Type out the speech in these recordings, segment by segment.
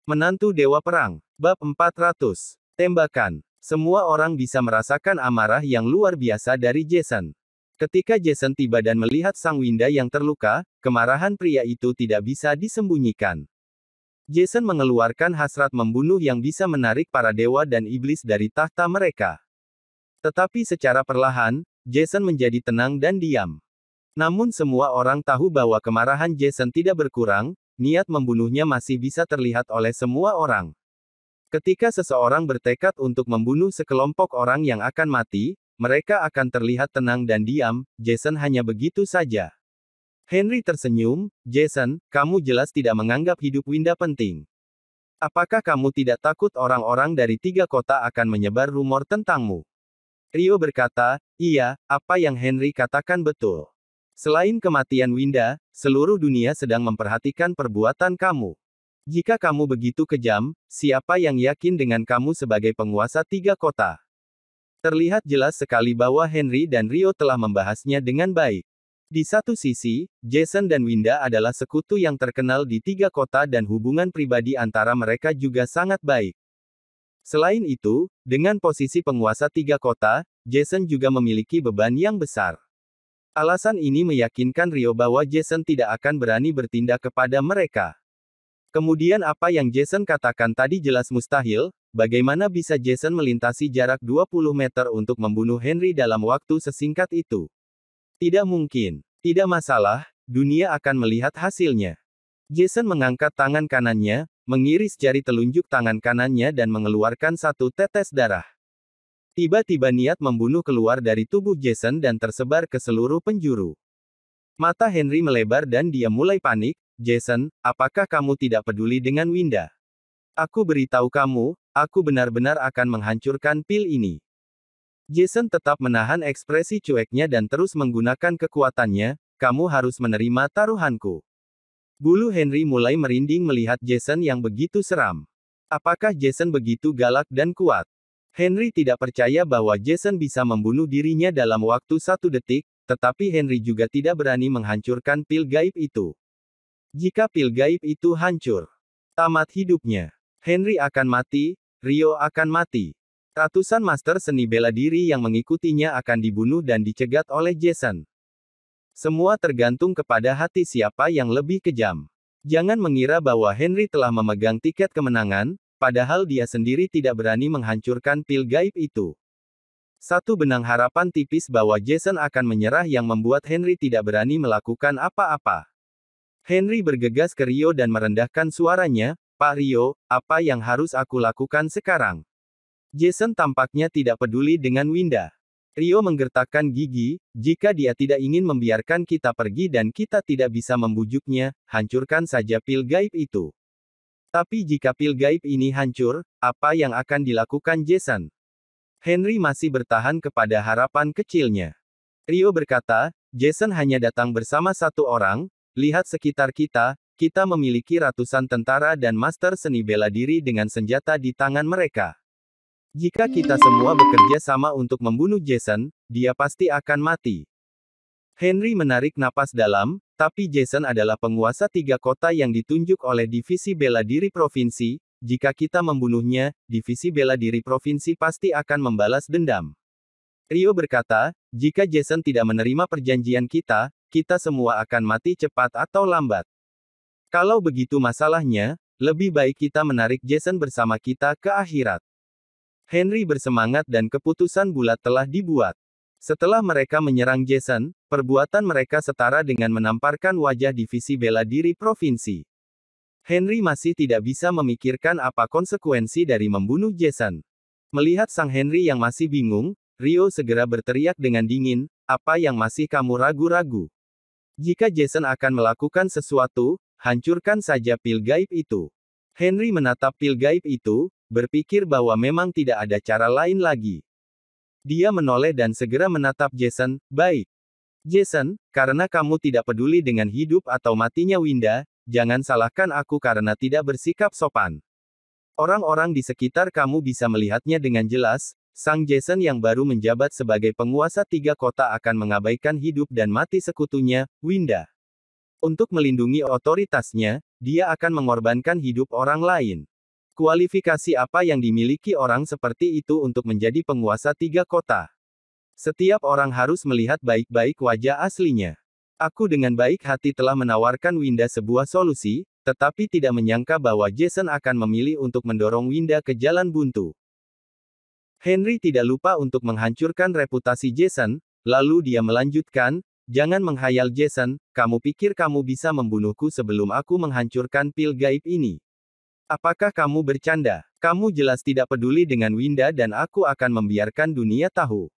Menantu Dewa Perang. Bab 400. Tembakan. Semua orang bisa merasakan amarah yang luar biasa dari Jason. Ketika Jason tiba dan melihat Sang Winda yang terluka, kemarahan pria itu tidak bisa disembunyikan. Jason mengeluarkan hasrat membunuh yang bisa menarik para dewa dan iblis dari tahta mereka. Tetapi secara perlahan, Jason menjadi tenang dan diam. Namun semua orang tahu bahwa kemarahan Jason tidak berkurang, niat membunuhnya masih bisa terlihat oleh semua orang. Ketika seseorang bertekad untuk membunuh sekelompok orang yang akan mati, mereka akan terlihat tenang dan diam. Jason hanya begitu saja. Henry tersenyum. Jason, kamu jelas tidak menganggap hidup Winda penting. Apakah kamu tidak takut orang-orang dari 3 kota akan menyebar rumor tentangmu? Rio berkata, iya, apa yang Henry katakan betul. Selain kematian Winda, seluruh dunia sedang memperhatikan perbuatan kamu. Jika kamu begitu kejam, siapa yang yakin dengan kamu sebagai penguasa 3 kota? Terlihat jelas sekali bahwa Henry dan Rio telah membahasnya dengan baik. Di satu sisi, Jason dan Winda adalah sekutu yang terkenal di 3 kota dan hubungan pribadi antara mereka juga sangat baik. Selain itu, dengan posisi penguasa 3 kota, Jason juga memiliki beban yang besar. Alasan ini meyakinkan Rio bahwa Jason tidak akan berani bertindak kepada mereka. Kemudian apa yang Jason katakan tadi jelas mustahil, bagaimana bisa Jason melintasi jarak 20 meter untuk membunuh Henry dalam waktu sesingkat itu? Tidak mungkin. Tidak masalah, dunia akan melihat hasilnya. Jason mengangkat tangan kanannya, mengiris jari telunjuk tangan kanannya dan mengeluarkan satu tetes darah. Tiba-tiba niat membunuh keluar dari tubuh Jason dan tersebar ke seluruh penjuru. Mata Henry melebar dan dia mulai panik. Jason, apakah kamu tidak peduli dengan Winda? Aku beritahu kamu, aku benar-benar akan menghancurkan pil ini. Jason tetap menahan ekspresi cueknya dan terus menggunakan kekuatannya. Kamu harus menerima taruhanku. Bulu Henry mulai merinding melihat Jason yang begitu seram. Apakah Jason begitu galak dan kuat? Henry tidak percaya bahwa Jason bisa membunuh dirinya dalam waktu 1 detik, tetapi Henry juga tidak berani menghancurkan pil gaib itu. Jika pil gaib itu hancur, tamat hidupnya. Henry akan mati, Rio akan mati. Ratusan master seni bela diri yang mengikutinya akan dibunuh dan dicegat oleh Jason. Semua tergantung kepada hati siapa yang lebih kejam. Jangan mengira bahwa Henry telah memegang tiket kemenangan, padahal dia sendiri tidak berani menghancurkan pil gaib itu. Satu benang harapan tipis bahwa Jason akan menyerah yang membuat Henry tidak berani melakukan apa-apa. Henry bergegas ke Rio dan merendahkan suaranya, Pak Rio, apa yang harus aku lakukan sekarang? Jason tampaknya tidak peduli dengan Winda. Rio menggertakkan gigi, jika dia tidak ingin membiarkan kita pergi dan kita tidak bisa membujuknya, hancurkan saja pil gaib itu. Tapi jika pil gaib ini hancur, apa yang akan dilakukan Jason? Henry masih bertahan kepada harapan kecilnya. Rio berkata, Jason hanya datang bersama 1 orang, lihat sekitar kita, kita memiliki ratusan tentara dan master seni bela diri dengan senjata di tangan mereka. Jika kita semua bekerja sama untuk membunuh Jason, dia pasti akan mati. Henry menarik napas dalam, tapi Jason adalah penguasa 3 kota yang ditunjuk oleh Divisi Bela Diri Provinsi. Jika kita membunuhnya, Divisi Bela Diri Provinsi pasti akan membalas dendam. Rio berkata, jika Jason tidak menerima perjanjian kita, kita semua akan mati cepat atau lambat. Kalau begitu masalahnya, lebih baik kita menarik Jason bersama kita ke akhirat. Henry bersemangat dan keputusan bulat telah dibuat. Setelah mereka menyerang Jason, perbuatan mereka setara dengan menamparkan wajah Divisi Bela Diri Provinsi. Henry masih tidak bisa memikirkan apa konsekuensi dari membunuh Jason. Melihat sang Henry yang masih bingung, Rio segera berteriak dengan dingin, apa yang masih kamu ragu-ragu? Jika Jason akan melakukan sesuatu, hancurkan saja pil gaib itu. Henry menatap pil gaib itu, berpikir bahwa memang tidak ada cara lain lagi. Dia menoleh dan segera menatap Jason, baik. Jason, karena kamu tidak peduli dengan hidup atau matinya Winda, jangan salahkan aku karena tidak bersikap sopan. Orang-orang di sekitar kamu bisa melihatnya dengan jelas, sang Jason yang baru menjabat sebagai penguasa 3 kota akan mengabaikan hidup dan mati sekutunya, Winda. Untuk melindungi otoritasnya, dia akan mengorbankan hidup orang lain. Kualifikasi apa yang dimiliki orang seperti itu untuk menjadi penguasa 3 kota? Setiap orang harus melihat baik-baik wajah aslinya. Aku dengan baik hati telah menawarkan Winda sebuah solusi, tetapi tidak menyangka bahwa Jason akan memilih untuk mendorong Winda ke jalan buntu. Henry tidak lupa untuk menghancurkan reputasi Jason, lalu dia melanjutkan, "Jangan menghayal Jason, kamu pikir kamu bisa membunuhku sebelum aku menghancurkan pil gaib ini? Apakah kamu bercanda? Kamu jelas tidak peduli dengan Winda dan aku akan membiarkan dunia tahu.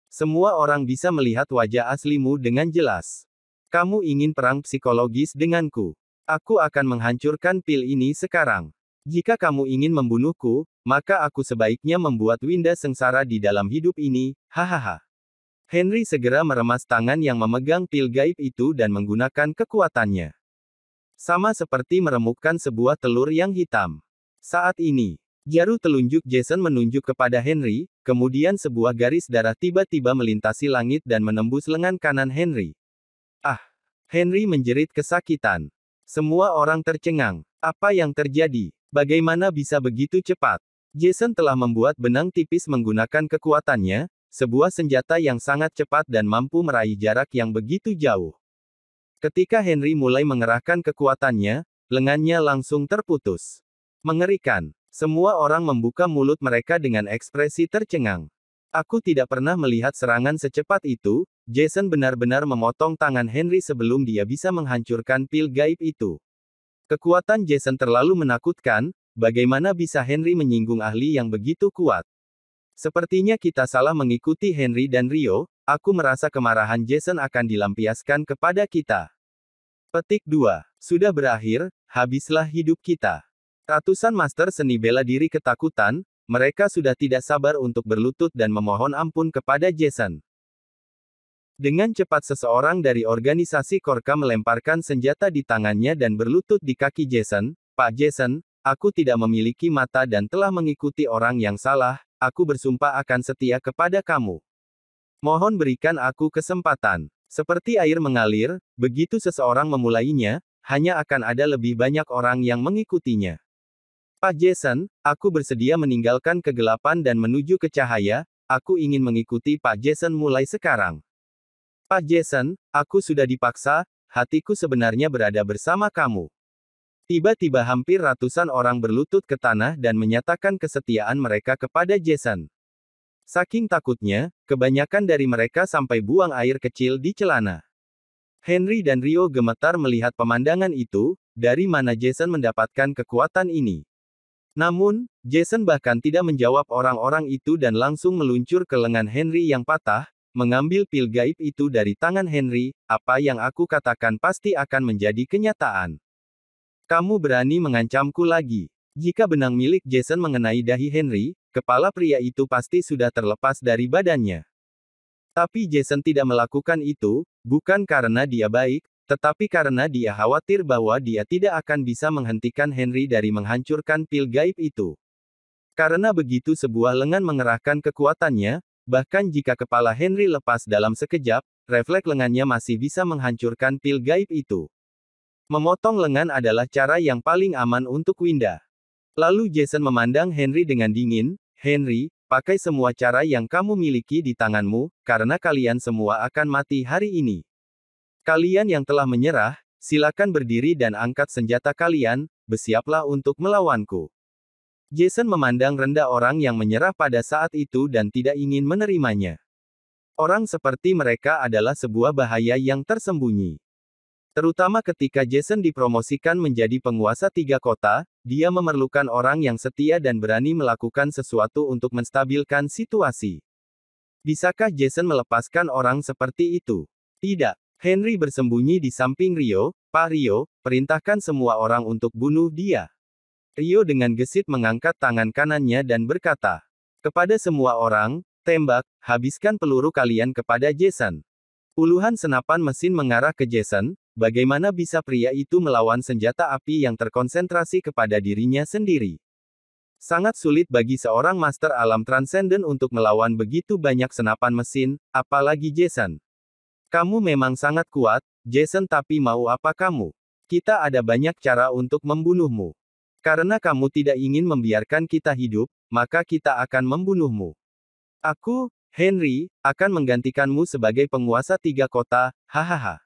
Semua orang bisa melihat wajah aslimu dengan jelas. Kamu ingin perang psikologis denganku. Aku akan menghancurkan pil ini sekarang. Jika kamu ingin membunuhku, maka aku sebaiknya membuat Winda sengsara di dalam hidup ini, hahaha." Henry segera meremas tangan yang memegang pil gaib itu dan menggunakan kekuatannya. Sama seperti meremukkan sebuah telur yang hitam. Saat ini, jarum telunjuk Jason menunjuk kepada Henry, kemudian sebuah garis darah tiba-tiba melintasi langit dan menembus lengan kanan Henry. Ah! Henry menjerit kesakitan. Semua orang tercengang. Apa yang terjadi? Bagaimana bisa begitu cepat? Jason telah membuat benang tipis menggunakan kekuatannya, sebuah senjata yang sangat cepat dan mampu meraih jarak yang begitu jauh. Ketika Henry mulai mengerahkan kekuatannya, lengannya langsung terputus. Mengerikan. Semua orang membuka mulut mereka dengan ekspresi tercengang. Aku tidak pernah melihat serangan secepat itu. Jason benar-benar memotong tangan Henry sebelum dia bisa menghancurkan pil gaib itu. Kekuatan Jason terlalu menakutkan, bagaimana bisa Henry menyinggung ahli yang begitu kuat? Sepertinya kita salah mengikuti Henry dan Rio, aku merasa kemarahan Jason akan dilampiaskan kepada kita. Petik 2. Sudah berakhir, habislah hidup kita. Ratusan master seni bela diri ketakutan, mereka sudah tidak sabar untuk berlutut dan memohon ampun kepada Jason. Dengan cepat seseorang dari organisasi Korka melemparkan senjata di tangannya dan berlutut di kaki Jason. "Pak Jason, aku tidak memiliki mata dan telah mengikuti orang yang salah, aku bersumpah akan setia kepada kamu. Mohon berikan aku kesempatan." Seperti air mengalir, begitu seseorang memulainya, hanya akan ada lebih banyak orang yang mengikutinya. "Pak Jason, aku bersedia meninggalkan kegelapan dan menuju ke cahaya, aku ingin mengikuti Pak Jason mulai sekarang. Pak Jason, aku sudah dipaksa, hatiku sebenarnya berada bersama kamu." Tiba-tiba hampir ratusan orang berlutut ke tanah dan menyatakan kesetiaan mereka kepada Jason. Saking takutnya, kebanyakan dari mereka sampai buang air kecil di celana. Henry dan Rio gemetar melihat pemandangan itu, dari mana Jason mendapatkan kekuatan ini. Namun, Jason bahkan tidak menjawab orang-orang itu dan langsung meluncur ke lengan Henry yang patah, mengambil pil gaib itu dari tangan Henry. "Apa yang aku katakan pasti akan menjadi kenyataan. Kamu berani mengancamku lagi?" Jika benang milik Jason mengenai dahi Henry, kepala pria itu pasti sudah terlepas dari badannya. Tapi Jason tidak melakukan itu, bukan karena dia baik, tetapi karena dia khawatir bahwa dia tidak akan bisa menghentikan Henry dari menghancurkan pil gaib itu. Karena begitu sebuah lengan mengerahkan kekuatannya, bahkan jika kepala Henry lepas dalam sekejap, refleks lengannya masih bisa menghancurkan pil gaib itu. Memotong lengan adalah cara yang paling aman untuk Winda. Lalu Jason memandang Henry dengan dingin. "Henry, pakai semua cara yang kamu miliki di tanganmu, karena kalian semua akan mati hari ini. Kalian yang telah menyerah, silakan berdiri dan angkat senjata kalian, bersiaplah untuk melawanku." Jason memandang rendah orang yang menyerah pada saat itu dan tidak ingin menerimanya. Orang seperti mereka adalah sebuah bahaya yang tersembunyi. Terutama ketika Jason dipromosikan menjadi penguasa 3 kota, dia memerlukan orang yang setia dan berani melakukan sesuatu untuk menstabilkan situasi. Bisakah Jason melepaskan orang seperti itu? Tidak. Henry bersembunyi di samping Rio. "Pak Rio, perintahkan semua orang untuk bunuh dia." Rio dengan gesit mengangkat tangan kanannya dan berkata kepada semua orang, "Tembak, habiskan peluru kalian kepada Jason." Puluhan senapan mesin mengarah ke Jason. Bagaimana bisa pria itu melawan senjata api yang terkonsentrasi kepada dirinya sendiri? Sangat sulit bagi seorang master alam transenden untuk melawan begitu banyak senapan mesin, apalagi Jason. "Kamu memang sangat kuat, Jason, tapi mau apa kamu? Kita ada banyak cara untuk membunuhmu." Karena kamu tidak ingin membiarkan kita hidup, maka kita akan membunuhmu. Aku, Henry, akan menggantikanmu sebagai penguasa 3 kota, hahaha.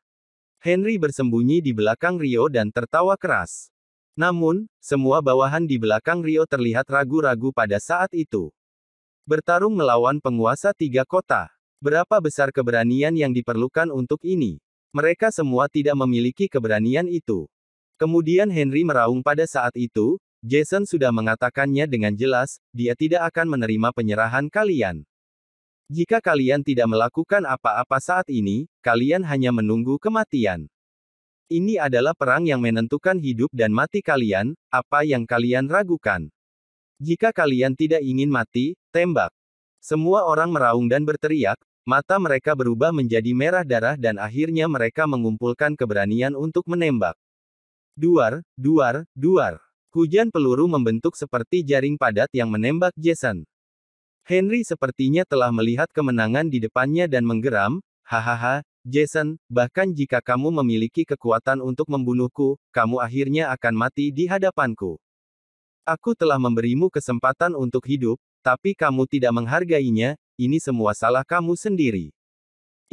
Henry bersembunyi di belakang Rio dan tertawa keras. Namun, semua bawahan di belakang Rio terlihat ragu-ragu pada saat itu. Bertarung melawan penguasa 3 kota. Berapa besar keberanian yang diperlukan untuk ini? Mereka semua tidak memiliki keberanian itu. Kemudian Henry meraung pada saat itu, Jason sudah mengatakannya dengan jelas, dia tidak akan menerima penyerahan kalian. Jika kalian tidak melakukan apa-apa saat ini, kalian hanya menunggu kematian. Ini adalah perang yang menentukan hidup dan mati kalian, apa yang kalian ragukan? Jika kalian tidak ingin mati, tembak. Semua orang meraung dan berteriak, mata mereka berubah menjadi merah darah dan akhirnya mereka mengumpulkan keberanian untuk menembak. Duar, duar, duar. Hujan peluru membentuk seperti jaring padat yang menembak Jason. Henry sepertinya telah melihat kemenangan di depannya dan menggeram, hahaha, Jason, bahkan jika kamu memiliki kekuatan untuk membunuhku, kamu akhirnya akan mati di hadapanku. Aku telah memberimu kesempatan untuk hidup, tapi kamu tidak menghargainya, ini semua salah kamu sendiri.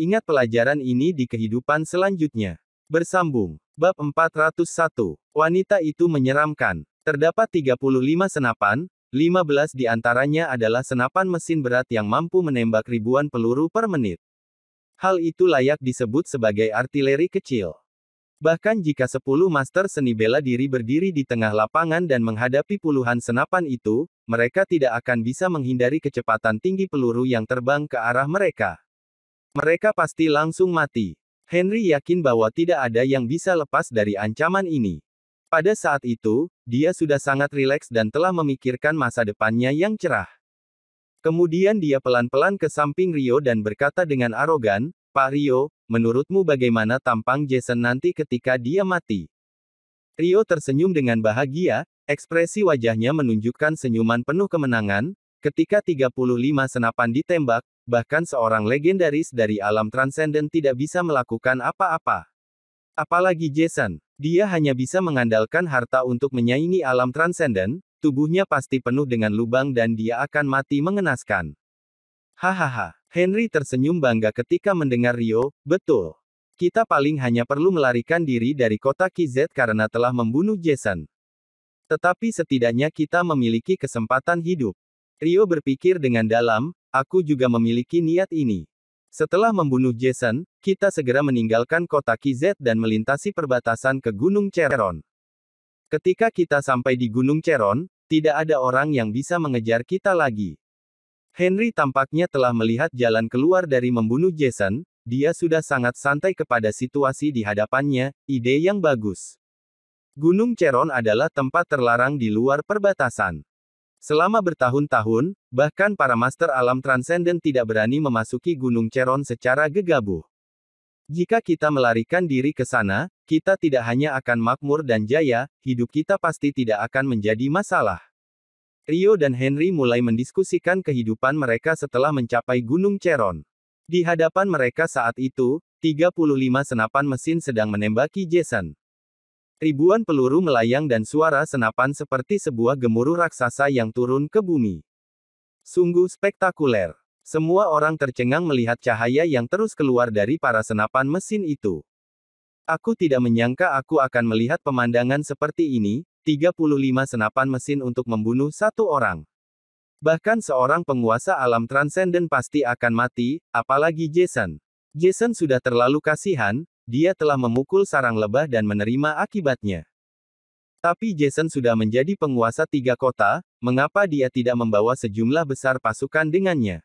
Ingat pelajaran ini di kehidupan selanjutnya. Bersambung. Bab 401. Wanita itu menyeramkan. Terdapat 35 senapan, 15 di antaranya adalah senapan mesin berat yang mampu menembak ribuan peluru per menit. Hal itu layak disebut sebagai artileri kecil. Bahkan jika 10 master seni bela diri berdiri di tengah lapangan dan menghadapi puluhan senapan itu, mereka tidak akan bisa menghindari kecepatan tinggi peluru yang terbang ke arah mereka. Mereka pasti langsung mati. Henry yakin bahwa tidak ada yang bisa lepas dari ancaman ini. Pada saat itu, dia sudah sangat rileks dan telah memikirkan masa depannya yang cerah. Kemudian dia pelan-pelan ke samping Rio dan berkata dengan arogan, Pak Rio, menurutmu bagaimana tampang Jason nanti ketika dia mati? Rio tersenyum dengan bahagia, ekspresi wajahnya menunjukkan senyuman penuh kemenangan, ketika 35 senapan ditembak, bahkan seorang legendaris dari alam transenden tidak bisa melakukan apa-apa. Apalagi Jason, dia hanya bisa mengandalkan harta untuk menyaingi alam transenden, tubuhnya pasti penuh dengan lubang dan dia akan mati mengenaskan. Hahaha, Henry tersenyum bangga ketika mendengar Rio, betul. Kita paling hanya perlu melarikan diri dari kota KZ karena telah membunuh Jason. Tetapi setidaknya kita memiliki kesempatan hidup. Rio berpikir dengan dalam, aku juga memiliki niat ini. Setelah membunuh Jason, kita segera meninggalkan kota KZ dan melintasi perbatasan ke Gunung Cheron. Ketika kita sampai di Gunung Cheron, tidak ada orang yang bisa mengejar kita lagi. Henry tampaknya telah melihat jalan keluar dari membunuh Jason, dia sudah sangat santai kepada situasi di hadapannya, ide yang bagus. Gunung Cheron adalah tempat terlarang di luar perbatasan. Selama bertahun-tahun, bahkan para master alam transenden tidak berani memasuki Gunung Cheron secara gegabah. Jika kita melarikan diri ke sana, kita tidak hanya akan makmur dan jaya, hidup kita pasti tidak akan menjadi masalah. Rio dan Henry mulai mendiskusikan kehidupan mereka setelah mencapai Gunung Cheron. Di hadapan mereka saat itu, 35 senapan mesin sedang menembaki Jason. Ribuan peluru melayang dan suara senapan seperti sebuah gemuruh raksasa yang turun ke bumi. Sungguh spektakuler. Semua orang tercengang melihat cahaya yang terus keluar dari para senapan mesin itu. Aku tidak menyangka aku akan melihat pemandangan seperti ini, 35 senapan mesin untuk membunuh satu orang. Bahkan seorang penguasa alam transenden pasti akan mati, apalagi Jason. Jason sudah terlalu kasihan, dia telah memukul sarang lebah dan menerima akibatnya. Tapi Jason sudah menjadi penguasa 3 kota, mengapa dia tidak membawa sejumlah besar pasukan dengannya?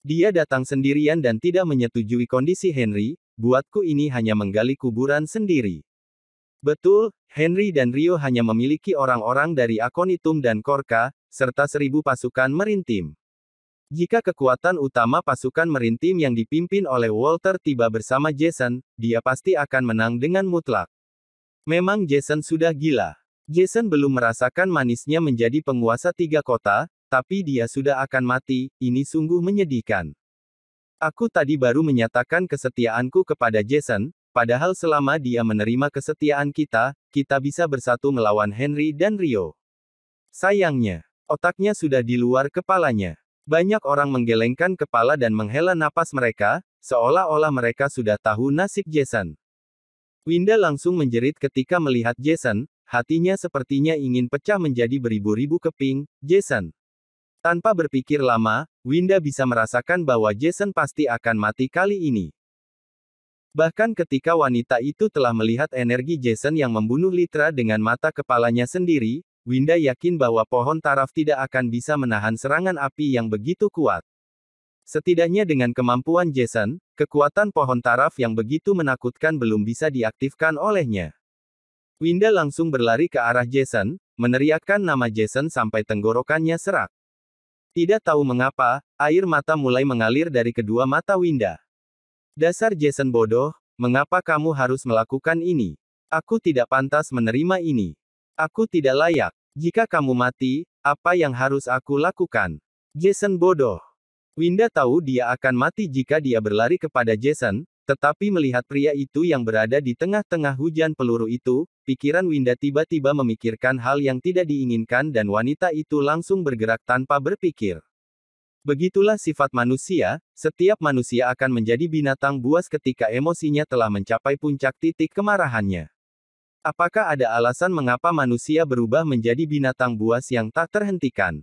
Dia datang sendirian dan tidak menyetujui kondisi Henry, buatku ini hanya menggali kuburan sendiri. Betul, Henry dan Rio hanya memiliki orang-orang dari Akonitum dan Korka, serta 1000 pasukan Merintim. Jika kekuatan utama pasukan Merintim yang dipimpin oleh Walter tiba bersama Jason, dia pasti akan menang dengan mutlak. Memang Jason sudah gila. Jason belum merasakan manisnya menjadi penguasa 3 kota, tapi dia sudah akan mati, ini sungguh menyedihkan. Aku tadi baru menyatakan kesetiaanku kepada Jason, padahal selama dia menerima kesetiaan kita, kita bisa bersatu melawan Henry dan Rio. Sayangnya, otaknya sudah di luar kepalanya. Banyak orang menggelengkan kepala dan menghela napas mereka, seolah-olah mereka sudah tahu nasib Jason. Winda langsung menjerit ketika melihat Jason, hatinya sepertinya ingin pecah menjadi beribu-ribu keping. Jason. Tanpa berpikir lama, Winda bisa merasakan bahwa Jason pasti akan mati kali ini. Bahkan ketika wanita itu telah melihat energi Jason yang membunuh Litra dengan mata kepalanya sendiri, Winda yakin bahwa pohon taraf tidak akan bisa menahan serangan api yang begitu kuat. Setidaknya dengan kemampuan Jason, kekuatan pohon taraf yang begitu menakutkan belum bisa diaktifkan olehnya. Winda langsung berlari ke arah Jason, meneriakkan nama Jason sampai tenggorokannya serak. Tidak tahu mengapa, air mata mulai mengalir dari kedua mata Winda. Dasar Jason bodoh, mengapa kamu harus melakukan ini? Aku tidak pantas menerima ini. Aku tidak layak. Jika kamu mati, apa yang harus aku lakukan? Jason bodoh. Winda tahu dia akan mati jika dia berlari kepada Jason, tetapi melihat pria itu yang berada di tengah-tengah hujan peluru itu, pikiran Winda tiba-tiba memikirkan hal yang tidak diinginkan dan wanita itu langsung bergerak tanpa berpikir. Begitulah sifat manusia, setiap manusia akan menjadi binatang buas ketika emosinya telah mencapai puncak titik kemarahannya. Apakah ada alasan mengapa manusia berubah menjadi binatang buas yang tak terhentikan?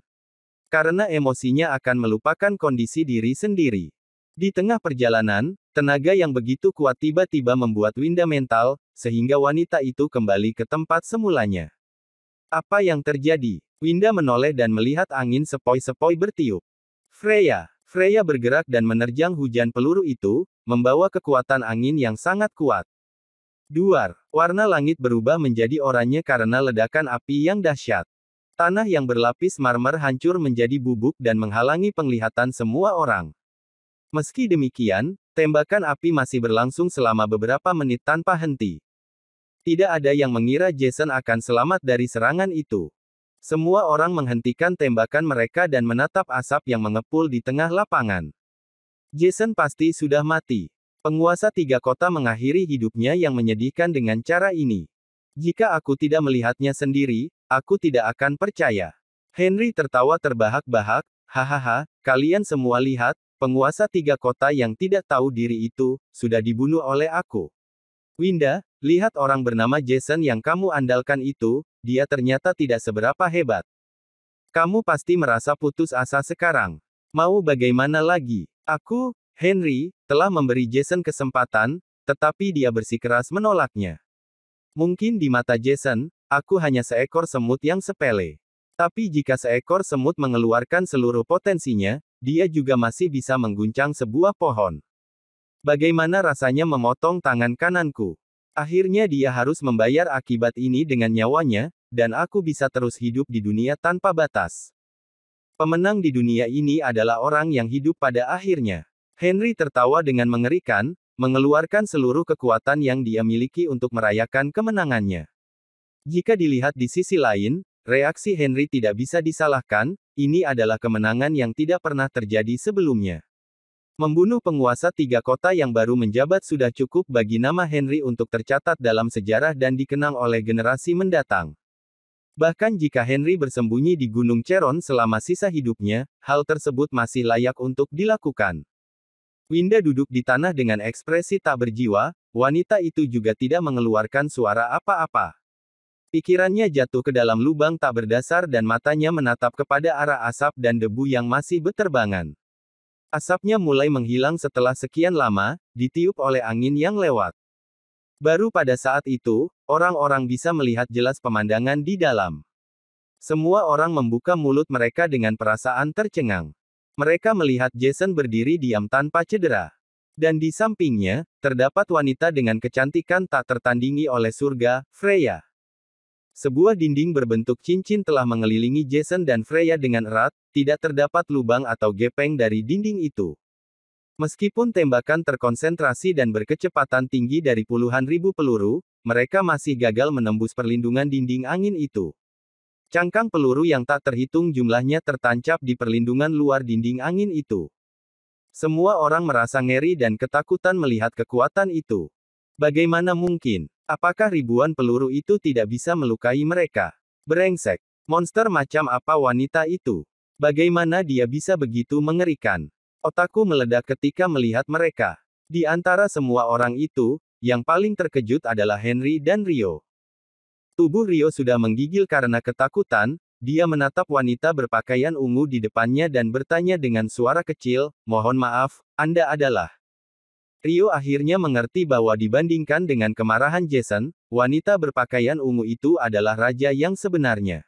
Karena emosinya akan melupakan kondisi diri sendiri. Di tengah perjalanan, tenaga yang begitu kuat tiba-tiba membuat Winda mental, sehingga wanita itu kembali ke tempat semulanya. Apa yang terjadi? Winda menoleh dan melihat angin sepoi-sepoi bertiup. Freya bergerak dan menerjang hujan peluru itu, membawa kekuatan angin yang sangat kuat. Duar, warna langit berubah menjadi oranye karena ledakan api yang dahsyat. Tanah yang berlapis marmer hancur menjadi bubuk dan menghalangi penglihatan semua orang. Meski demikian, tembakan api masih berlangsung selama beberapa menit tanpa henti. Tidak ada yang mengira Jason akan selamat dari serangan itu. Semua orang menghentikan tembakan mereka dan menatap asap yang mengepul di tengah lapangan. Jason pasti sudah mati. Penguasa 3 kota mengakhiri hidupnya yang menyedihkan dengan cara ini. Jika aku tidak melihatnya sendiri, aku tidak akan percaya. Henry tertawa terbahak-bahak, hahaha, kalian semua lihat, penguasa 3 kota yang tidak tahu diri itu, sudah dibunuh oleh aku. Winda, lihat orang bernama Jason yang kamu andalkan itu, dia ternyata tidak seberapa hebat. Kamu pasti merasa putus asa sekarang. Mau bagaimana lagi? Aku, Henry, telah memberi Jason kesempatan, tetapi dia bersikeras menolaknya. Mungkin di mata Jason, aku hanya seekor semut yang sepele. Tapi jika seekor semut mengeluarkan seluruh potensinya, dia juga masih bisa mengguncang sebuah pohon. Bagaimana rasanya memotong tangan kananku? Akhirnya dia harus membayar akibat ini dengan nyawanya, dan aku bisa terus hidup di dunia tanpa batas. Pemenang di dunia ini adalah orang yang hidup pada akhirnya. Henry tertawa dengan mengerikan, mengeluarkan seluruh kekuatan yang dia miliki untuk merayakan kemenangannya. Jika dilihat di sisi lain, reaksi Henry tidak bisa disalahkan, ini adalah kemenangan yang tidak pernah terjadi sebelumnya. Membunuh penguasa 3 kota yang baru menjabat sudah cukup bagi nama Henry untuk tercatat dalam sejarah dan dikenang oleh generasi mendatang. Bahkan jika Henry bersembunyi di Gunung Cheron selama sisa hidupnya, hal tersebut masih layak untuk dilakukan. Winda duduk di tanah dengan ekspresi tak berjiwa, wanita itu juga tidak mengeluarkan suara apa-apa. Pikirannya jatuh ke dalam lubang tak berdasar dan matanya menatap kepada arah asap dan debu yang masih beterbangan. Asapnya mulai menghilang setelah sekian lama, ditiup oleh angin yang lewat. Baru pada saat itu, orang-orang bisa melihat jelas pemandangan di dalam. Semua orang membuka mulut mereka dengan perasaan tercengang. Mereka melihat Jason berdiri diam tanpa cedera. Dan di sampingnya, terdapat wanita dengan kecantikan tak tertandingi oleh surga, Freya. Sebuah dinding berbentuk cincin telah mengelilingi Jason dan Freya dengan erat, tidak terdapat lubang atau gepeng dari dinding itu. Meskipun tembakan terkonsentrasi dan berkecepatan tinggi dari puluhan ribu peluru, mereka masih gagal menembus perlindungan dinding angin itu. Cangkang peluru yang tak terhitung jumlahnya tertancap di perlindungan luar dinding angin itu. Semua orang merasa ngeri dan ketakutan melihat kekuatan itu. Bagaimana mungkin? Apakah ribuan peluru itu tidak bisa melukai mereka? Brengsek. Monster macam apa wanita itu? Bagaimana dia bisa begitu mengerikan? Otakku meledak ketika melihat mereka. Di antara semua orang itu, yang paling terkejut adalah Henry dan Rio. Tubuh Rio sudah menggigil karena ketakutan, dia menatap wanita berpakaian ungu di depannya dan bertanya dengan suara kecil, "Mohon maaf, Anda adalah..." Rio akhirnya mengerti bahwa dibandingkan dengan kemarahan Jason, wanita berpakaian ungu itu adalah raja yang sebenarnya.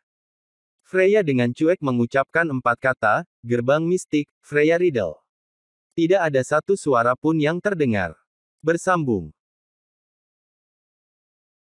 Freya dengan cuek mengucapkan 4 kata, "Gerbang mistik, Freya Riddle." Tidak ada satu suara pun yang terdengar. Bersambung.